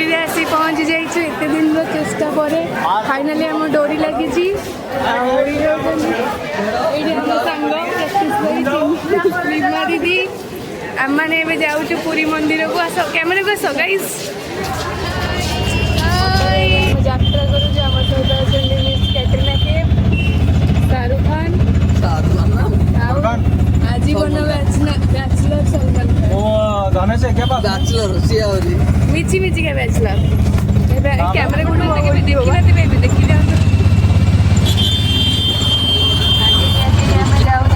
पुरी रे आसी पहुँची जाइए एत दिन चेष्टा पर फाइनाली आम डोरी लगी रीमा दीदी आम मैंने जाऊँ पुरी मंदिर को आस कैमेरा को आस गाइस यात्रा करूँ आम सहित मिस कैटरीना कैफ शाहरुख खान आजीवन बैचलर सलमान खान मिची मिची का बैचलर कैमरा को देखी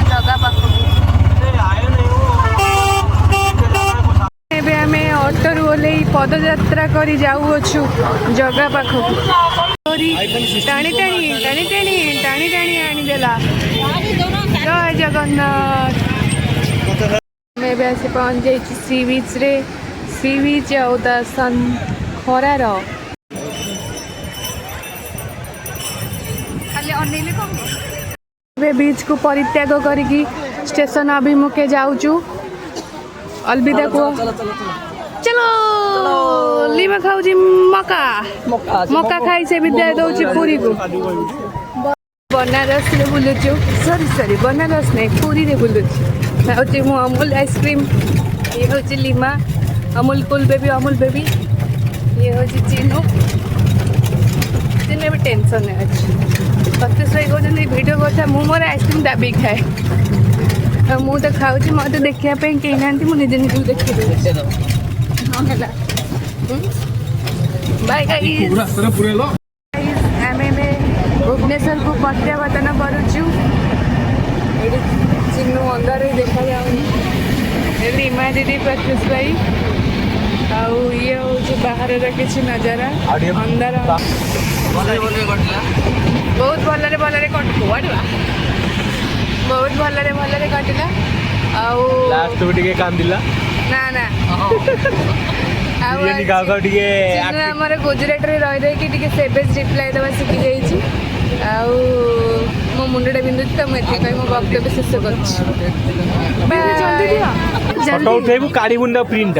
जगह पाख ऑटो ओल्ले पदयात्रा कर जाऊछु जगह पाख टाणी टाणी टाणी टाणी टाणी टाणी आनीदेला जय जगन्नाथ मैं आसी पहुँच जाइए सी बीच रे सी बीच सन खरार बीच को परित्याग करिकी स्टेशन अभिमुखे जाऊचु अलविदा को चलो लीमा खाऊची मका मका खाई से विदाय दौची पुरी को बनारस रे बुलुचु सॉरी बनारस नहीं पुरी रे बुलुचु खाऊची मु अमूल आइसक्रीम ये होची लीमा अमूल कूल बेबी ये होची चिनू भी टेंशन है अच्छी सतीश भाई कहते वीडियो कथा मु मोर आइसक्रीम दाबी खाए मुझे तो खाऊँ मत देखा कहीं ना मुझे निजे देखी बाय आम भुवनेश्वर को प्रत्यावर्तन करुचु चिन्नू अंदर देखा रीमा दीदी प्रत्युष भाई आउ ये हूँ बाहर किसी नजारा अंदर बहुत भलरे भलरे कटुआ बहुत भलरे भलरे कटिला आउ लास्ट को टिके कांदिला ना ना ये निकागा टिके हमर गुजरात रे रह रही कि टिके सेवेज रिप्लाई देवा सिखि जाइछि आउ मो मुंडडे बिंदुछि त मैं एते कहि मो वक्तव्य शेष करछि जल्दी दिया फोटो उठेबु काडी बुंडा प्रिंट